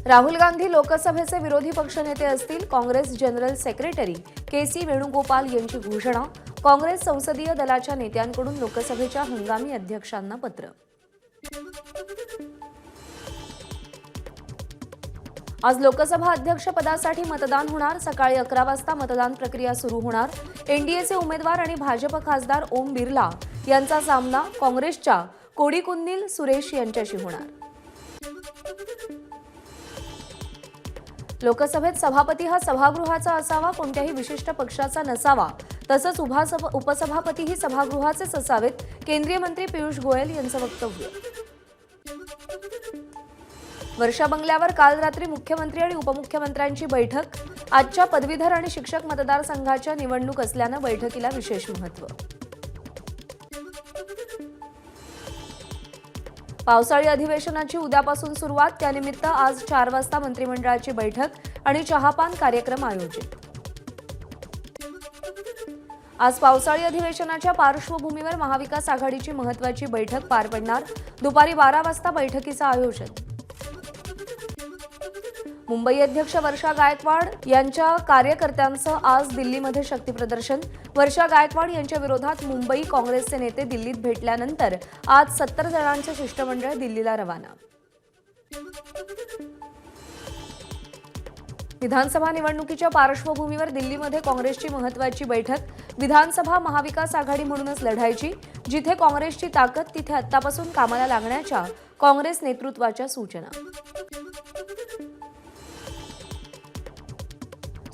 राहुल गांधी लोकसभेचे विरोधी पक्षनेते असतील, Congress general secretary KC. Venugopal यांची घोषणा. काँग्रेस संसदीय दलाच्या नेत्यांकडून लोकसभेच्या हंगामी अध्यक्षांना पत्र. आज लोकसभा अध्यक्षपदासाठी मतदान होणार. सकाळी 11 वाजता मतदान प्रक्रिया सुरू होणार. एनडीएचे उमेदवार आणि भाजप खासदार ओम बिर्ला यांचा सामना काँग्रेसच्या कोडीकुन्नील सुरेश यांच्याशी होणार. लोकसभेत सभापती हा सभागृहाचा असावा, कोणत्याही विशिष्ट पक्षाचा नसावा. तसंच उपसभापतीही सभागृहाचेच असावेत. केंद्रीय मंत्री पियुष गोयल यांचं वक्तव्य. वर्षा बंगल्यावर काल रात्री मुख्यमंत्री आणि उपमुख्यमंत्र्यांची बैठक. आजच्या पदवीधर आणि शिक्षक मतदारसंघाच्या निवडणूक असल्यानं बैठकीला विशेष महत्त्व. पावसाळी अधिवेशनाची उद्यापासून सुरुवात. त्यानिमित्त आज 4 वाजता मंत्रिमंडळाची बैठक आणि चहापान कार्यक्रम आयोजित. आज पावसाळी अधिवेशनाच्या पार्श्वभूमीवर महाविकास आघाडीची महत्त्वाची बैठक पार पडणार. दुपारी 12 वाजता बैठकीचं आयोजन. मुंबई अध्यक्ष वर्षा गायकवाड यांच्या कार्यकर्त्यांचं आज दिल्लीमध्ये शक्तीप्रदर्शन. वर्षा गायकवाड यांच्या विरोधात मुंबई काँग्रेसचे नेते दिल्लीत भेटल्यानंतर आज 70 जणांचे शिष्टमंडळ दिल्लीला रवाना. विधानसभा निवडणुकीच्या पार्श्वभूमीवर दिल्लीमध्ये काँग्रेसची महत्त्वाची बैठक. विधानसभा महाविकास आघाडी म्हणूनच लढायची. जिथे काँग्रेसची ताकद तिथे आत्तापासून कामाला लागण्याच्या काँग्रेस नेतृत्वाच्या सूचना.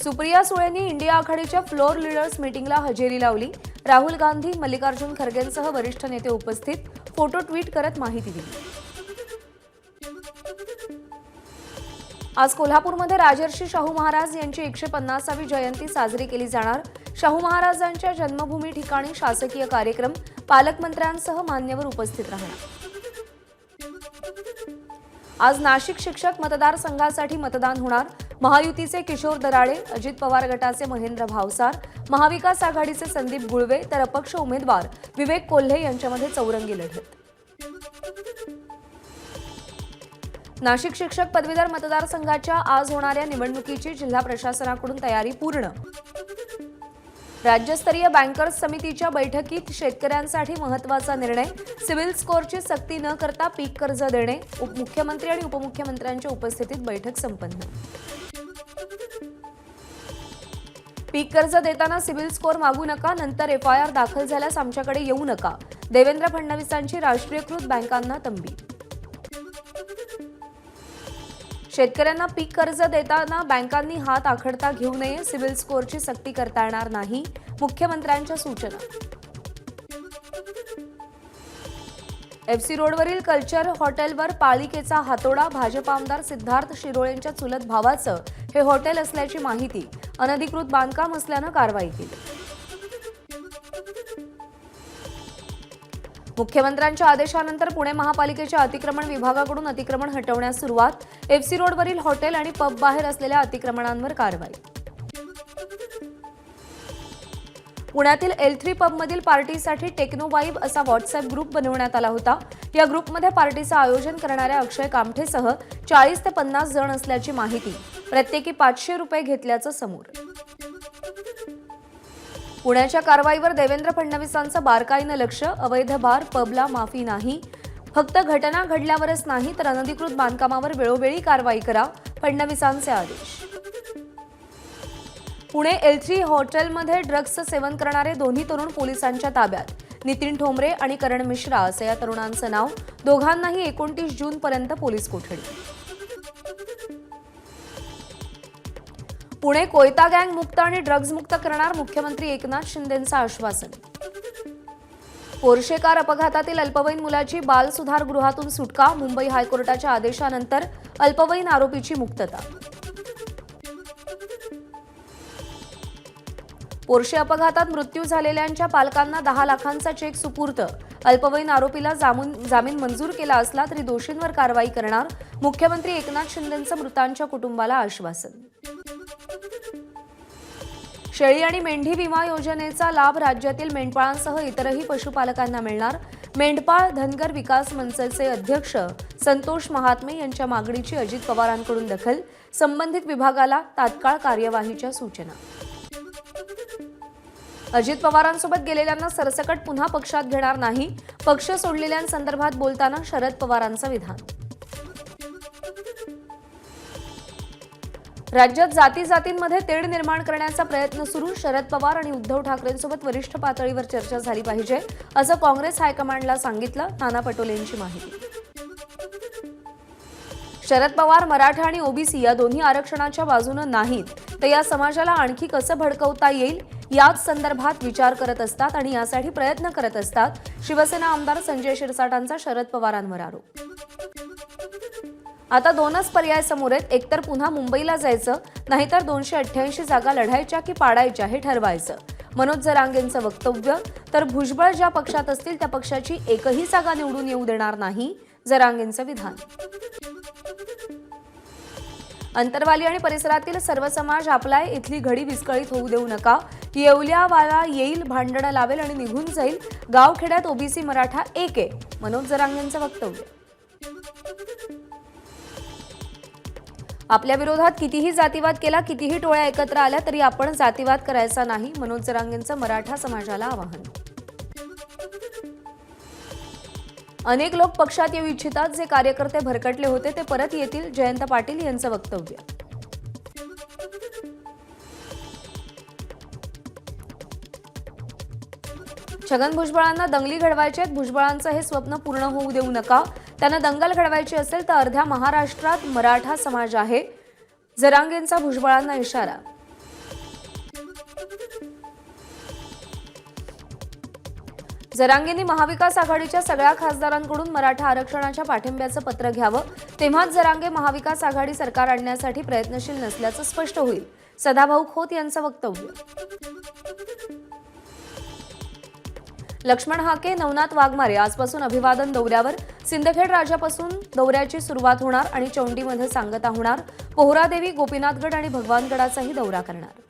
सुप्रिया सुळेंनी इंडिया आघाडीच्या फ्लोर लीडर्स मीटिंगला हजेरी लावली. राहुल गांधी, मल्लिकार्जुन खरगेंसह वरिष्ठ नेते उपस्थित. फोटो ट्विट करत माहिती दिली. आज कोल्हापूरमध्ये राजर्षी शाहू महाराज यांची 150वी जयंती साजरी केली जाणार. शाहू महाराजांच्या जन्मभूमी ठिकाणी शासकीय कार्यक्रम. पालकमंत्र्यांसह मान्यवर उपस्थित राहणार. आज नाशिक शिक्षक मतदारसंघासाठी मतदान होणार. महायुतीचे किशोर दराडे, अजित पवार गटाचे महेंद्र भावसार, महाविकास आघाडीचे संदीप गुळवे तर अपक्ष उमेदवार विवेक कोल्हे यांच्यामध्ये चौरंगी लढत. नाशिक शिक्षक पदवीधर मतदारसंघाच्या आज होणाऱ्या निवडणुकीची जिल्हा प्रशासनाकडून तयारी पूर्ण. राज्यस्तरीय बँकर्स समितीच्या बैठकीत शेतकऱ्यांसाठी महत्त्वाचा निर्णय. सिव्हिल स्कोअरची सक्ती न करता पीक कर्ज देणे. मुख्यमंत्री आणि उपमुख्यमंत्र्यांच्या उपस्थितीत बैठक संपन्न. पीक कर्ज देताना सिव्हिल स्कोअर मागू नका, नंतर FIR दाखल झाल्यास आमच्याकडे येऊ नका. देवेंद्र फडणवीसांची राष्ट्रीयकृत बँकांना तंबी. शेतकऱ्यांना पीक कर्ज देताना बँकांनी हात आखडता घेऊ नये. सिव्हिल स्कोअरची सक्ती करता येणार नाही. मुख्यमंत्र्यांच्या सूचना. FC रोडवरील कल्चर हॉटेलवर पालिकेचा हातोडा. भाजप आमदार सिद्धार्थ शिरोळेंच्या चुलत भावाचं हे हॉटेल असल्याची माहिती. अनधिकृत बांधकाम असल्यानं कारवाई केली. मुख्यमंत्र्यांच्या आदेशानंतर पुणे महापालिकेच्या अतिक्रमण विभागाकडून अतिक्रमण हटवण्यास सुरुवात. FC रोडवरील हॉटेल आणि पब बाहेर असलेल्या अतिक्रमणांवर कारवाई. पुण्यातील L3 पबमधील पार्टीसाठी टेक्नो वाइब असा व्हॉट्सअप ग्रुप बनवण्यात आला होता. या ग्रुपमध्ये पार्टीचं आयोजन करणाऱ्या अक्षय कामठेसह 40 ते 50 जण असल्याची माहिती. प्रत्येकी 500 रुपये घेतल्याचं समोर. पुण्याच्या कारवाईवर देवेंद्र फडणवीसांचं बारकाईनं लक्ष. अवैध बार पबला माफी नाही. फक्त घटना घडल्यावरच नाही तर अनधिकृत बांधकामावर वेळोवेळी कारवाई करा. फडणवीसांचे आदेश. पुणे L3 हॉटेलमध्ये ड्रग्सचं सेवन करणारे दोन्ही तरुण पोलिसांच्या ताब्यात. नितीन ठोंबरे आणि करण मिश्रा असं या तरुणांचं नाव. दोघांनाही 29 जूनपर्यंत पोलीस कोठडी. पुणे कोयता गँग मुक्त आणि ड्रग्ज मुक्त करणार. मुख्यमंत्री एकनाथ शिंदेंचं आश्वासन. पोर्शे कार अपघातातील अल्पवयीन मुलाची बाल सुधार गृहातून सुटका. मुंबई हायकोर्टाच्या आदेशानंतर अल्पवयीन आरोपीची मुक्तता. पोर्शे अपघातात मृत्यू झालेल्यांच्या पालकांना 10 लाखांचा चेक सुपूर्त. अल्पवयीन आरोपीला जामीन मंजूर केला असला तरी दोषींवर कारवाई करणार. मुख्यमंत्री एकनाथ शिंदेंचं मृतांच्या कुटुंबाला आश्वासन. शेळी आणि मेंढी विमा योजनेचा लाभ राज्यातील मेंढपाळांसह इतरही पशुपालकांना मिळणार. मेंढपाळ धनगर विकास मंचचे अध्यक्ष संतोष महात्मे यांच्या मागणीची अजित पवारांकडून दखल. संबंधित विभागाला तात्काळ कार्यवाहीच्या सूचना. अजित पवारांसोबत गेलेल्यांना सरसकट पुन्हा पक्षात घेणार नाही. पक्ष सोडलेल्यांसंदर्भात बोलताना शरद पवारांचं विधान. राज्यात जाती-जातींमध्ये तेढ निर्माण करण्याचा प्रयत्न सुरू. शरद पवार आणि उद्धव ठाकरेंसोबत वरिष्ठ पातळीवर चर्चा झाली पाहिजे असं काँग्रेस हायकमांडला सांगितलं. नाना पटोलेंची माहिती. शरद पवार मराठा आणि ओबीसी या दोन्ही आरक्षणाच्या बाजूनं नाहीत, तर या समाजाला आणखी कसं भडकवता येईल याच संदर्भात विचार करत असतात आणि यासाठी प्रयत्न करत असतात. शिवसेना आमदार संजय शिरसाटांचा शरद पवारांवर आरोप. आता दोनच पर्याय समोर आहेत. एकतर पुन्हा मुंबईला जायचं, नाहीतर 288 जागा लढायच्या की पाडायच्या हे ठरवायचं. मनोज जरांगेंचं वक्तव्य. तर भुजबळ ज्या पक्षात असतील त्या पक्षाची एकही जागा निवडून येऊ देणार नाही, जरांगेंचं विधान. अंतरवाली आणि परिसरातील सर्व समाज आपलाय, इथली घडी विस्कळीत होऊ देऊ नका. येवल्यावाला येईल, भांडणं लावेल आणि निघून जाईल. गावखेड्यात ओबीसी मराठा एक आहे, मनोज जरांगेंचं वक्तव्य. आपल्या विरोधात कितीही जातीवाद केला, कितीही टोळ्या एकत्र आल्या तरी आपण जातीवाद करायचा नाही, मनोज जरांगेंचं मराठा समाजाला आवाहन. अनेक लोक पक्षात येऊ इच्छितात. जे कार्यकर्ते भरकटले होते ते परत येतील, जयंत पाटील यांचं वक्तव्य. छगन भुजबळांना दंगली घडवायचे आहेत. भुजबळांचं हे स्वप्न पूर्ण होऊ देऊ नका. त्यांना दंगल घडवायची असेल तर अर्ध्या महाराष्ट्रात मराठा समाज आहे, जरांगेंचा भुजबळांना इशारा. जरांगेंनी महाविकास आघाडीच्या सगळ्या खासदारांकडून मराठा आरक्षणाच्या पाठिंब्याचं पत्र घ्यावं, तेव्हाच जरांगे महाविकास आघाडी सरकार आणण्यासाठी प्रयत्नशील नसल्याचं स्पष्ट होईल, सदाभाऊ खोत यांचं वक्तव्य. लक्ष्मण हाके, नवनाथ वाघमारे आजपासून अभिवादन दौऱ्यावर. सिंदखेड राजापासून दौऱ्याची सुरुवात होणार आणि चौंडीमध्ये सांगता होणार. पोहरादेवी, गोपीनाथगड आणि भगवानगडाचाही दौरा करणार.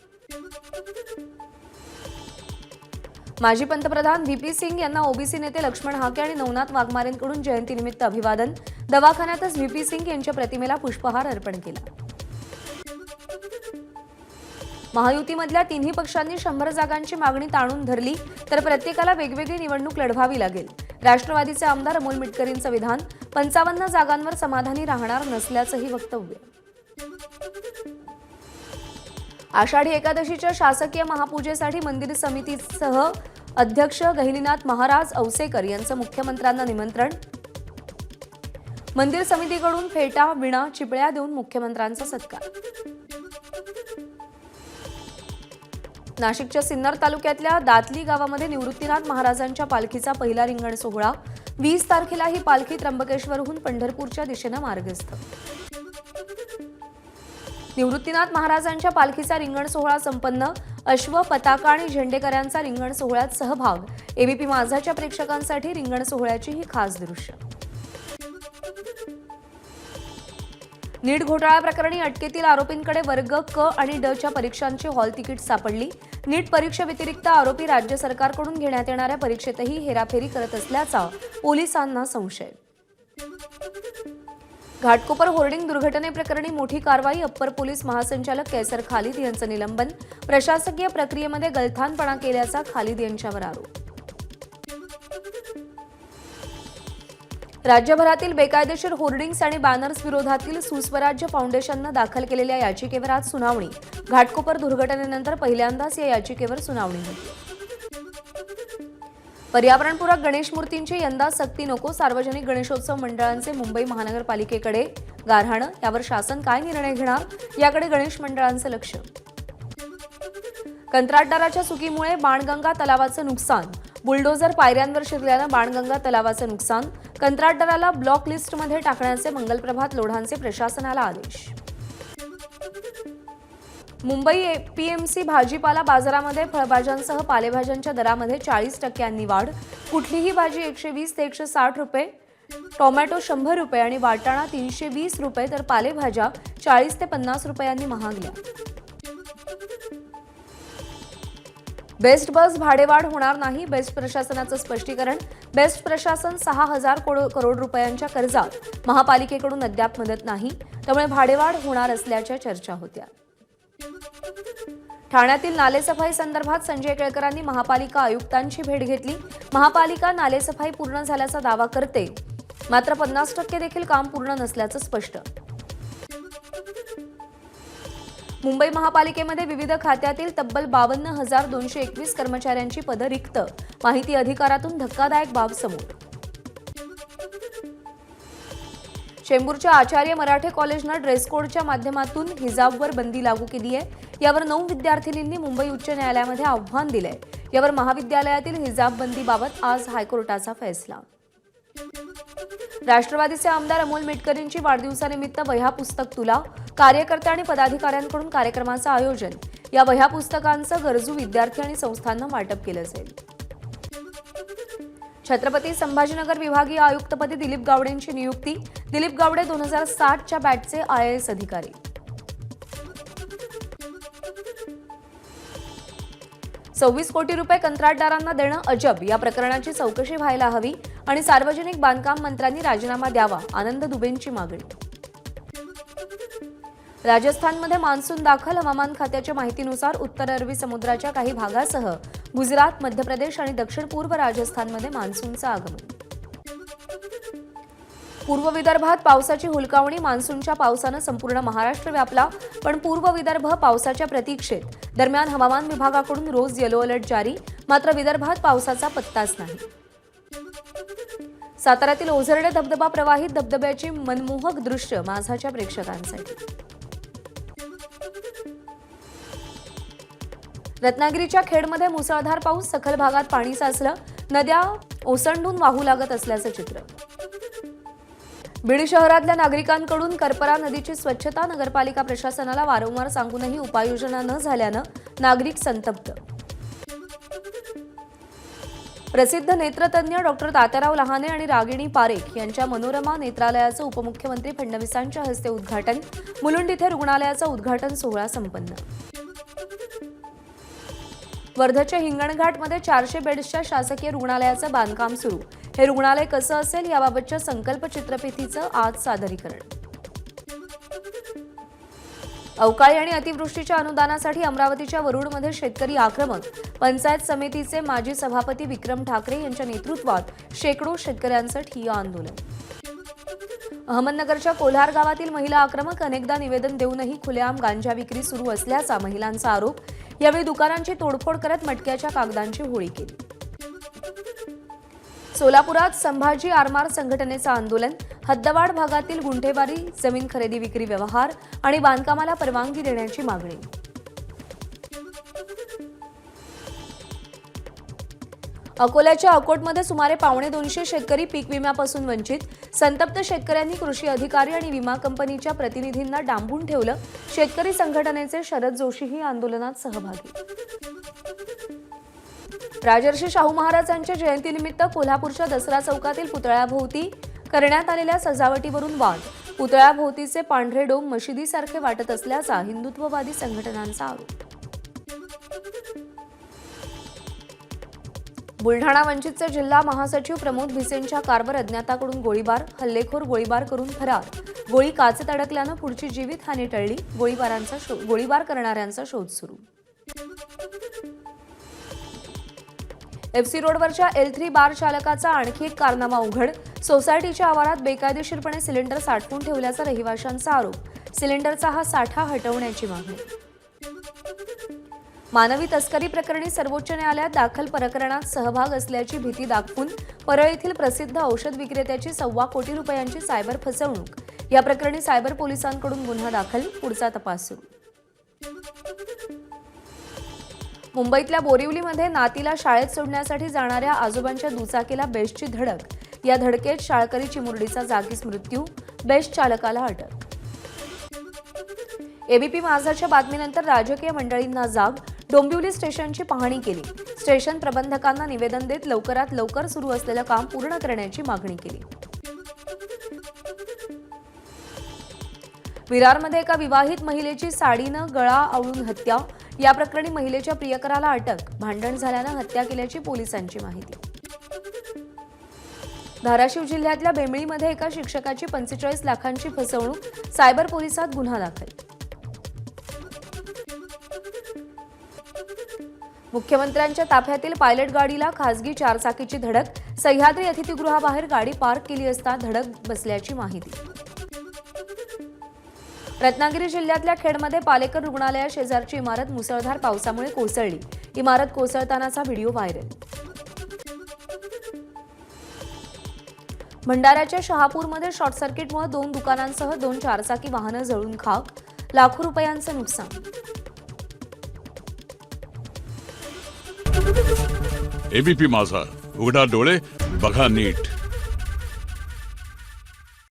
माजी पंतप्रधान व्हीपी सिंग यांना ओबीसी नेते लक्ष्मण हाके आणि नवनाथ वाघमारेंकडून जयंतीनिमित्त अभिवादन. दवाखान्यातच व्हीपी सिंग यांच्या प्रतिमेला पुष्पहार अर्पण केला. महायुतीमधल्या तिन्ही पक्षांनी 100 जागांची मागणी ताणून धरली, तर प्रत्येकाला वेगवेगळी निवडणूक लढवावी लागेल. राष्ट्रवादीचे आमदार अमोल मिटकरींचं विधान. 55 जागांवर समाधानी राहणार नसल्याचंही वक्तव्य. आषाढी एकादशीच्या शासकीय महापूजेसाठी मंदिर समितीसह अध्यक्ष गहिनीनाथ महाराज औसेकर यांचं मुख्यमंत्र्यांना निमंत्रण. मंदिर समितीकडून फेटा, विणा, चिपळ्या देऊन मुख्यमंत्र्यांचा सत्कार. नाशिकच्या सिन्नर तालुक्यातल्या दातली गावामध्ये निवृत्तीनाथ महाराजांच्या पालखीचा पहिला रिंगण सोहळा. 20 तारखेला ही पालखी त्र्यंबकेश्वरहून पंढरपूरच्या दिशेनं मार्गस्थ. निवृत्तीनाथ महाराजांच्या पालखीचा रिंगण सोहळा संपन्न. अश्व, पताका आणि झेंडेकऱ्यांचा रिंगण सोहळ्यात सहभाग. एबीपी माझाच्या प्रेक्षकांसाठी रिंगण सोहळ्याची ही खास दृश्य. नीट घोटाळा प्रकरणी अटकेतील आरोपींकडे वर्ग क आणि ड च्या परीक्षांची हॉल तिकीट सापडली. नीट परीक्षेव्यतिरिक्त आरोपी राज्य सरकारकडून घेण्यात येणाऱ्या परीक्षेतही हेराफेरी करत असल्याचा पोलिसांना संशय. घाटकोपर होर्डिंग दुर्घटनेप्रकरणी मोठी कारवाई. अप्पर पोलीस महासंचालक कैसर खालिद यांचं निलंबन. प्रशासकीय प्रक्रियेमध्ये गलथानपणा केल्याचा खालिद यांच्यावर आरोप. राज्यभरातील बेकायदेशीर होर्डिंग्स आणि बॅनर्स विरोधातील सुस्वराज्य फाउंडेशननं दाखल केलेल्या याचिकेवर आज सुनावणी. घाटकोपर दुर्घटनेनंतर पहिल्यांदाच या याचिकेवर सुनावणी होती. पर्यावरणपूरक गणेश मूर्तींची यंदा सक्ती नको. सार्वजनिक गणेशोत्सव मंडळांचे मुंबई महानगरपालिकेकडे गारहाणं. यावर शासन काय निर्णय घेणार, याकडे गणेश मंडळांचं लक्ष. कंत्राटदाराच्या चुकीमुळे बाणगंगा तलावाचं नुकसान. बुलडोझर पायऱ्यांवर शिरल्यानं बाणगंगा तलावाचं नुकसान. कंत्राटदाराला ब्लॉक लिस्टमध्ये टाकण्याचे मंगलप्रभात लोढांचे प्रशासनाला आदेश. मुंबई एपीएमसी भाजीपाला बाजारामध्ये फळभाज्यांसह पालेभाज्यांच्या दरामध्ये 40% वाढ. कुठलीही भाजी 120 ते 160 रुपये, टोमॅटो 100 रुपये आणि वाटाणा 320 रुपये, तर पालेभाज्या 40 ते 50 रुपयांनी महागल्या. बेस्ट बस भाडेवाढ होणार नाही, बेस्ट प्रशासनाचं स्पष्टीकरण. बेस्ट प्रशासन 6,000 करोड रुपयांच्या कर्जात महापालिकेकडून अद्याप मदत नाही, त्यामुळे भाडेवाढ होणार असल्याच्या चर्चा होत्या. ठाण्यातील नालेसफाई संदर्भात संजय केळकरांनी महापालिका आयुक्तांची भेट घेतली. महापालिका नालेसफाई पूर्ण झाल्याचा दावा करते, मात्र 50% देखील काम पूर्ण नसल्याचं स्पष्ट. मुंबई महापालिकेमध्ये विविध खात्यातील तब्बल 52,221 कर्मचाऱ्यांची पदं रिक्त. माहिती अधिकारातून धक्कादायक बाब समोर. चेंबूरच्या आचार्य मराठे कॉलेजनं ड्रेस कोडच्या माध्यमातून हिजाबवर बंदी लागू केली आहे. यावर 9 विद्यार्थिनींनी मुंबई उच्च न्यायालयामध्ये आव्हान दिलंय. यावर महाविद्यालयातील हिजाब बंदीबाबत आज हायकोर्टाचा फैसला. राष्ट्रवादीचे आमदार अमोल मेटकरींची वाढदिवसानिमित्त वह्या पुस्तक तुला. कार्यकर्ते आणि पदाधिकाऱ्यांकडून कार्यक्रमाचं आयोजन. या वह्या पुस्तकांचं गरजू विद्यार्थी आणि संस्थांना वाटप केलं जाईल. छत्रपती संभाजीनगर विभागीय आयुक्तपदी दिलीप गावडेंची नियुक्ती. दिलीप गावडे 2060च्या बॅचचे IAS अधिकारी. ₹26 कोटी कंत्राटदारांना देणं अजब. या प्रकरणाची चौकशी व्हायला हवी आणि सार्वजनिक बांधकाम मंत्र्यांनी राजीनामा द्यावा, आनंद दुबेंची मागणी. राजस्थानमध्ये मान्सून दाखल. हवामान खात्याच्या माहितीनुसार उत्तर अरबी समुद्राच्या काही भागासह गुजरात, मध्य प्रदेश आणि दक्षिण पूर्व राजस्थानमध्ये मान्सूनचं आगमन. पूर्व विदर्भात पावसाची हुलकावणी. मान्सूनच्या पावसानं संपूर्ण महाराष्ट्र व्यापला, पण पूर्व विदर्भ पावसाच्या प्रतीक्षेत. दरम्यान हवामान विभागाकडून रोज येलो अलर्ट जारी. मात्र विदर्भात पावसाचा पत्ताच नाही. साताऱ्यातील ओझरडे धबधबा प्रवाहित. धबधब्याची मनमोहक दृश्य माझाच्या प्रेक्षकांसाठी. रत्नागिरीच्या खेडमध्ये मुसळधार पाऊस. सखल भागात पाणी साचलं. नद्या ओसंडून वाहू लागत असल्याचं चित्र. बीड शहरातल्या नागरिकांकडून करपरा नदीची स्वच्छता. नगरपालिका प्रशासनाला वारंवार सांगूनही उपाययोजना न झाल्यानं नागरिक संतप्त. प्रसिद्ध नेत्रतज्ञ डॉक्टर तात्याराव लहाने आणि रागिणी पारेख यांच्या मनोरमा नेत्रालयाचं उपमुख्यमंत्री फडणवीसांच्या हस्ते उद्घाटन. मुलुंड इथे रुग्णालयाचा उद्घाटन सोहळा संपन्न. वर्ध्याच्या हिंगणघाटमध्ये 400 बेड्सच्या शासकीय रुग्णालयाचं बांधकाम सुरू. हे रुग्णालय कसं असेल याबाबतच्या संकल्प चित्रफितीचं आज सादरीकरण. अवकाळी आणि अतिवृष्टीच्या अनुदानासाठी अमरावतीच्या वरुडमध्ये शेतकरी आक्रमक. पंचायत समितीचे माजी सभापती विक्रम ठाकरे यांच्या नेतृत्वात शेकडो शेतकऱ्यांचं ठिय्या आंदोलन. अहमदनगरच्या कोल्हार गावातील महिला आक्रमक. अनेकदा निवेदन देऊनही खुलेआम गांजा विक्री सुरू असल्याचा महिलांचा आरोप. यावेळी दुकानांची तोडफोड करत मटक्याच्या कागदांची होळी केली. सोलापुरात संभाजी आरमार संघटनेचं आंदोलन. हद्दवाड भागातील गुंठेवारी जमीन खरेदी विक्री व्यवहार आणि बांधकामाला परवानगी देण्याची मागणी. अकोल्याच्या अकोटमध्ये सुमारे 250 शेतकरी पीक विम्यापासून वंचित. संतप्त शेतकऱ्यांनी कृषी अधिकारी आणि विमा कंपनीच्या प्रतिनिधींना डांबून ठेवलं. शेतकरी संघटनेचे शरद जोशीही आंदोलनात सहभागी. राजर्षी शाहू महाराजांच्या जयंतीनिमित्त कोल्हापूरच्या दसरा चौकातील पुतळ्याभोवती करण्यात आलेल्या सजावटीवरून वाद. पुतळ्याभोवतीचे पांढरे डोम मशिदीसारखे वाटत असल्याचा हिंदुत्ववादी संघटनांचा आरोप. बुलढाणा वंचितचे जिल्हा महासचिव प्रमोद भिसेंच्या कारवर अज्ञाताकडून गोळीबार. हल्लेखोर गोळीबार करून फरार. गोळी काचेत अडकल्यानं पुढची जीवितहानी टळली. गोळीबार करणाऱ्यांचा शोध सुरू. FC रोडवरच्या L3 बार चालकाचा आणखी एक कारनामा उघड. सोसायटीच्या आवारात बेकायदेशीरपणे सिलेंडर साठवून ठेवल्याचा रहिवाशांचा आरोप. सिलेंडरचा हा साठा हटवण्याची मागणी. मानवी तस्करी प्रकरणी सर्वोच्च न्यायालयात दाखल प्रकरणात सहभाग असल्याची भीती दाखवून परळ येथील प्रसिद्ध औषध विक्रेत्याची ₹1.25 कोटी सायबर फसवणूक. या प्रकरणी सायबर पोलिसांकडून गुन्हा दाखल. पुढचा तपास सुरू. मुंबईतल्या बोरिवलीमध्ये नातीला शाळेत सोडण्यासाठी जाणाऱ्या आजोबांच्या दुचाकीला बेस्टची धडक. या धडकेत शाळकरी चिमुरडीचा जागीच मृत्यू. बेस्ट चालकाला अटक. ABP माझाच्या बातमीनंतर राजकीय मंडळींना जाग. डोंबिवली स्टेशनची पाहणी केली. स्टेशन प्रबंधकांना निवेदन देत लवकरात लवकर सुरू असलेलं काम पूर्ण करण्याची मागणी केली. विरारमध्ये एका विवाहित महिलेची साडीनं गळा आवळून हत्या. या प्रकरणी महिलेच्या प्रियकराला अटक, भांडण झाल्यानं हत्या केल्याची पोलिसांची माहिती. धाराशिव जिल्ह्यातल्या बेंबळीमध्ये एका शिक्षकाची 45 लाखांची फसवणूक, सायबर पोलिसात गुन्हा दाखल. मुख्यमंत्र्यांच्या ताफ्यातील पायलट गाडीला खासगी चारचाकीची धडक, सह्याद्री अतिथीगृहाबाहेर गाडी पार्क केली असता धडक बसल्याची माहिती. रत्नागिरी जिल्ह्यातल्या खेडमध्ये पालेकर रुग्णालया शेजारची इमारत मुसळधार पावसामुळे कोसळली. इमारत कोसळतानाचा व्हिडिओ व्हायरल. भंडाऱ्याच्या शहापूरमध्ये शॉर्ट सर्किटमुळे 2 दुकानांसह 2 चारचाकी वाहनं जळून खाक, लाखो रुपयांचं नुकसान. एबीपी माझा, उघडा डोळे बघा नीट.